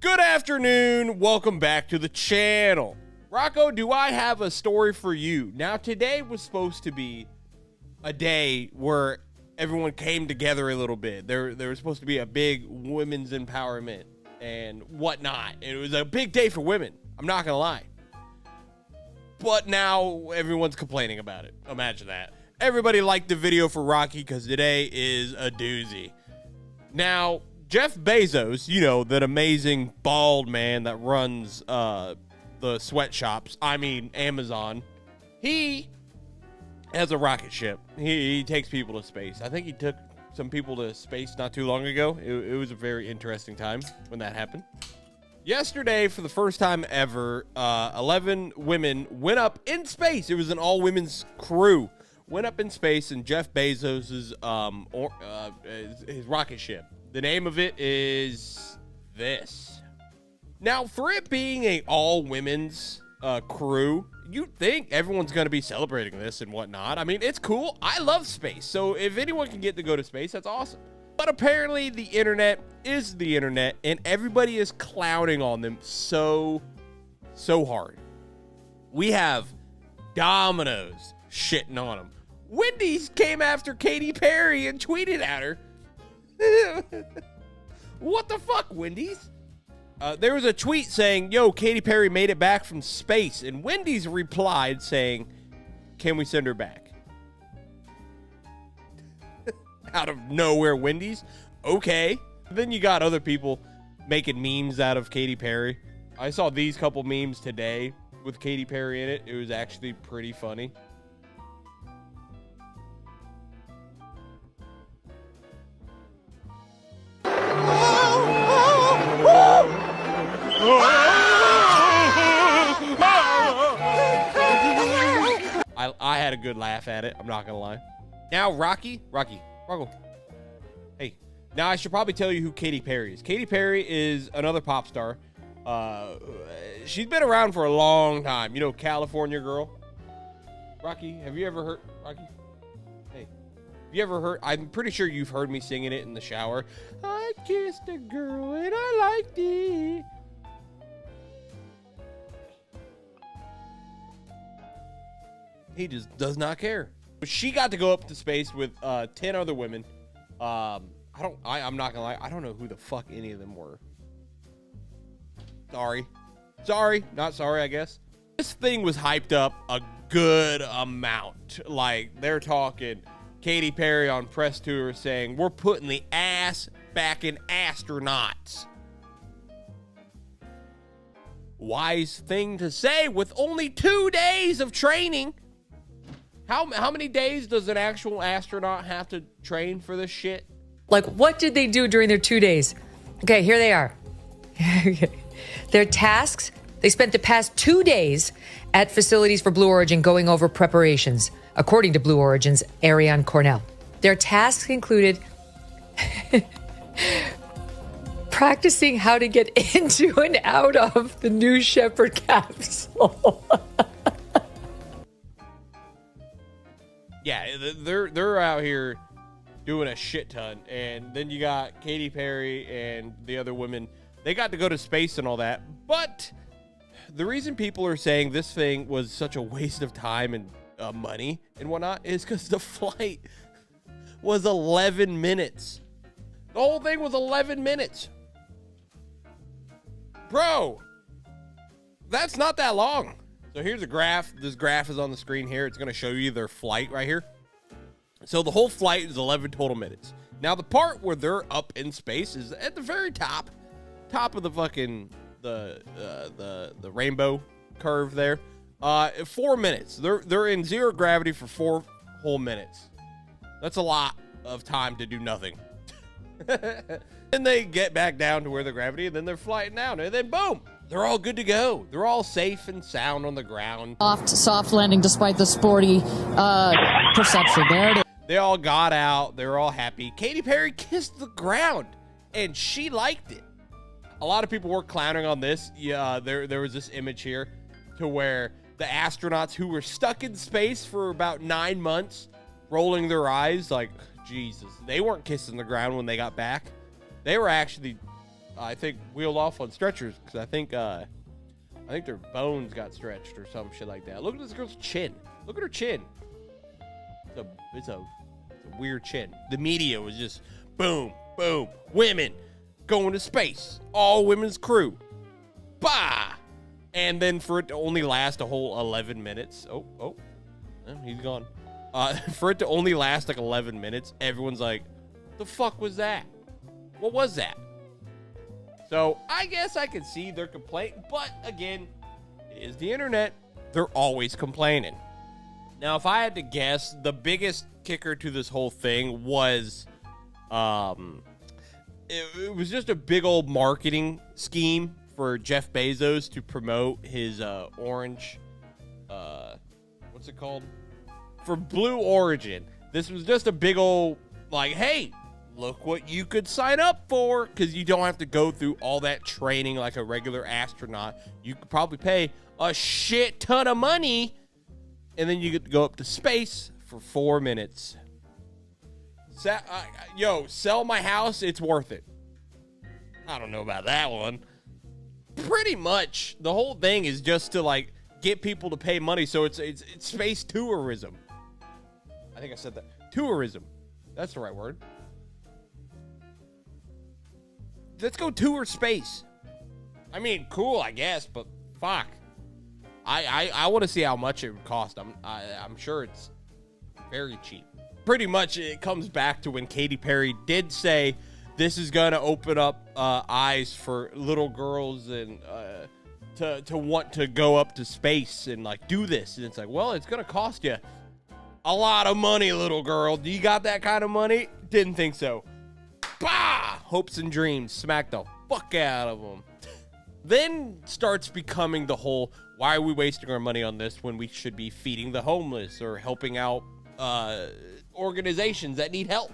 Good afternoon. Welcome back to the channel. Rocco, do I have a story for you? Now, today was supposed to be a day where everyone came together a little bit. There was supposed to be a big women's empowerment and whatnot. It was a big day for women. I'm not going to lie. But now everyone's complaining about it. Imagine that. Everybody liked the video for Rocky because today is a doozy. Now, Jeff Bezos, you know, that amazing bald man that runs the sweatshops, I mean Amazon, he has a rocket ship. He takes people to space. I think he took some people to space not too long ago. It was a very interesting time when that happened. Yesterday, for the first time ever, 11 women went up in space. It was an all-women's crew. Went up in space in Jeff Bezos's his rocket ship. The name of it is this. Now, for it being a all-women's crew, you'd think everyone's going to be celebrating this and whatnot. I mean, it's cool. I love space. So if anyone can get to go to space, that's awesome. But apparently the internet is the internet, and everybody is clowning on them so hard. We have Domino's shitting on them. Wendy's came after Katy Perry and tweeted at her. What the fuck, Wendy's? There was a tweet saying, yo, Katy Perry made it back from space. And Wendy's replied saying, can we send her back? Out of nowhere, Wendy's. Okay. Then you got other people making memes out of Katy Perry. I saw these couple memes today with Katy Perry in it. It was actually pretty funny. I had a good laugh at it. I'm not gonna lie. Now, Rocky. Hey, now I should probably tell you who Katy Perry is. Katy Perry is another pop star. She's been around for a long time. You know, California Girl. Rocky, have you ever heard Rocky? Hey, have you ever heard? I'm pretty sure you've heard me singing it in the shower. I kissed a girl and I liked it. He just does not care. She got to go up to space with 10 other women. I'm not gonna lie. I don't know who the fuck any of them were. Sorry, not sorry, I guess. This thing was hyped up a good amount. Like, they're talking Katy Perry on press tour saying, we're putting the ass back in astronauts. Wise thing to say with only 2 days of training. How many days does an actual astronaut have to train for this shit? Like, what did they do during their 2 days? Okay, here they are. Their tasks, they spent the past 2 days at facilities for Blue Origin going over preparations, according to Blue Origin's Ariane Cornell. Their tasks included practicing how to get into and out of the New Shepard capsule. Yeah, they're out here doing a shit ton. And then you got Katy Perry and the other women. They got to go to space and all that. But the reason people are saying this thing was such a waste of time and money and whatnot is because the flight was 11 minutes. The whole thing was 11 minutes. Bro, that's not that long. So here's a graph. This graph is on the screen here. It's going to show you their flight right here. So the whole flight is 11 total minutes. Now the part where they're up in space is at the very top of the fucking the rainbow curve there. 4 minutes. They're in zero gravity for 4 whole minutes. That's a lot of time to do nothing. And they get back down to where the gravity, and then they're flying down, and then boom. They're all good to go. They're all safe and sound on the ground. Soft landing despite the sporty perception. There it is. They all got out. They were all happy. Katy Perry kissed the ground, and she liked it. A lot of people were clowning on this. Yeah, there was this image here to where the astronauts who were stuck in space for about 9 months, rolling their eyes like, Jesus. They weren't kissing the ground when they got back. They were actually I think, wheeled off on stretchers because I think their bones got stretched or some shit like that. Look at this girl's chin. Look at her chin. It's a weird chin. The media was just boom, boom. Women going to space. All women's crew. Bah! And then for it to only last a whole 11 minutes. Oh, he's gone. For it to only last like 11 minutes, everyone's like, the fuck was that? What was that? So I guess I could see their complaint, but again, it is the internet. They're always complaining. Now, if I had to guess, the biggest kicker to this whole thing was, it was just a big old marketing scheme for Jeff Bezos to promote his orange, what's it called? For Blue Origin. This was just a big old, like, hey, look what you could sign up for, because you don't have to go through all that training like a regular astronaut. You could probably pay a shit ton of money, and then you get to go up to space for 4 minutes. Sell my house, it's worth it. I don't know about that one. Pretty much, the whole thing is just to, like, get people to pay money, so it's space tourism. I think I said that. Tourism. That's the right word. Let's go tour space. I mean, cool, I guess, but fuck. I want to see how much it would cost. I'm sure it's very cheap. Pretty much, it comes back to when Katy Perry did say this is gonna open up eyes for little girls and to want to go up to space and like do this. And it's like, well, it's gonna cost you a lot of money, little girl. Do you got that kind of money? Didn't think so. Bah! Hopes and dreams. Smack the fuck out of them. Then starts becoming the whole, why are we wasting our money on this when we should be feeding the homeless or helping out organizations that need help?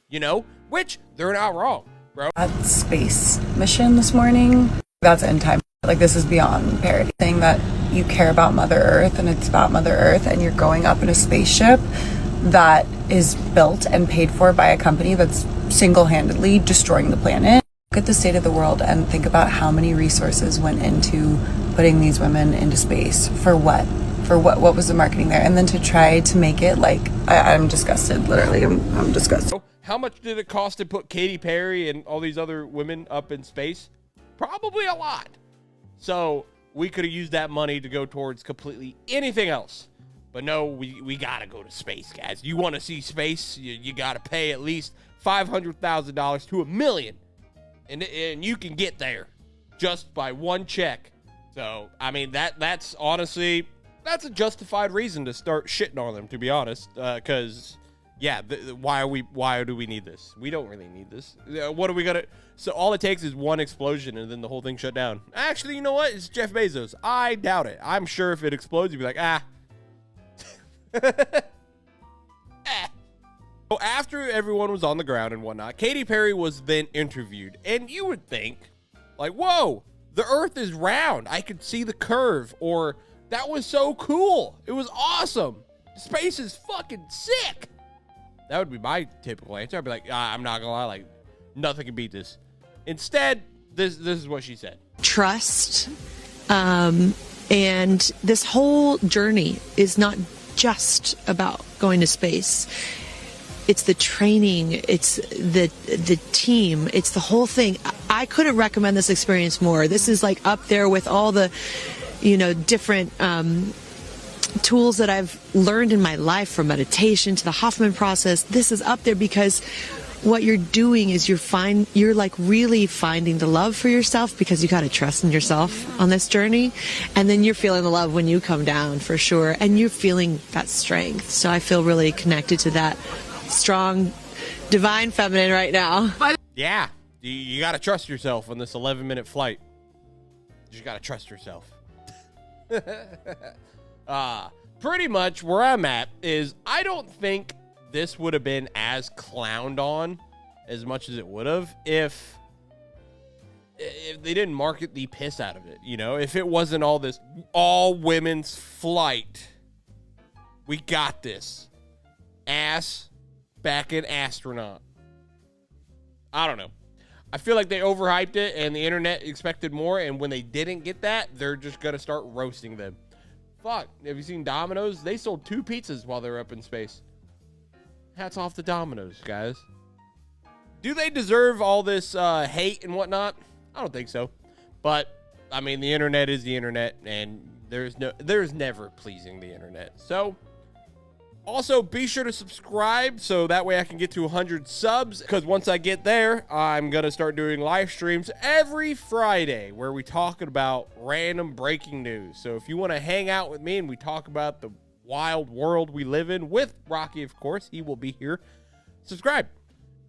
You know? Which, they're not wrong, bro. That space mission this morning, that's end time. Like, this is beyond parody. Saying that you care about Mother Earth and it's about Mother Earth and you're going up in a spaceship that is built and paid for by a company that's single-handedly destroying the planet. Look at the state of the world and think about how many resources went into putting these women into space. For what? For what was the marketing there? And then to try to make it like, I'm disgusted. Literally, I'm disgusted. How much did it cost to put Katy Perry and all these other women up in space? Probably a lot. So we could have used that money to go towards completely anything else. But no, we got to go to space, guys. You want to see space, you got to pay at least $500,000 to $1 million. And you can get there just by one check. So, I mean, that's honestly, that's a justified reason to start shitting on them, to be honest. Because, yeah, why do we need this? We don't really need this. What are we going to... So all it takes is one explosion and then the whole thing shut down. Actually, you know what? It's Jeff Bezos. I doubt it. I'm sure if it explodes, you'd be like, So after everyone was on the ground and whatnot, Katy Perry was then interviewed. And you would think, like, whoa, the earth is round. I could see the curve. Or, that was so cool. It was awesome. Space is fucking sick. That would be my typical answer. I'd be like, I'm not gonna lie, like, nothing can beat this. Instead, this is what she said. Trust, and this whole journey is not just about going to space. It's the training, it's the team, it's the whole thing. I couldn't recommend this experience more. This is like up there with all the, different tools that I've learned in my life, from meditation to the Hoffman process. This is up there because what you're doing is you're like really finding the love for yourself, because you got to trust in yourself on this journey. And then you're feeling the love when you come down, for sure. And you're feeling that strength. So I feel really connected to that strong, divine feminine right now. Yeah, you got to trust yourself on this 11-minute flight. You just got to trust yourself. Pretty much where I'm at is I don't think this would have been as clowned on as much as it would have if they didn't market the piss out of it. If it wasn't all this all women's flight, we got this ass back in astronaut. I don't know. I feel like they overhyped it and the internet expected more, and when they didn't get that, they're just gonna start roasting them. Fuck, have you seen Domino's? They sold 2 pizzas while they were up in space. Hats off to Domino's, guys. Do they deserve all this hate and whatnot? I don't think so. But, I mean, the internet is the internet, and there's never pleasing the internet. So, also, be sure to subscribe so that way I can get to 100 subs. Because once I get there, I'm going to start doing live streams every Friday where we talk about random breaking news. So if you want to hang out with me and we talk about the wild world we live in with Rocky, of course, he will be here. Subscribe.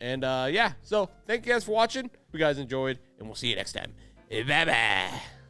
And yeah, so thank you guys for watching. If you guys enjoyed, and we'll see you next time. Bye-bye.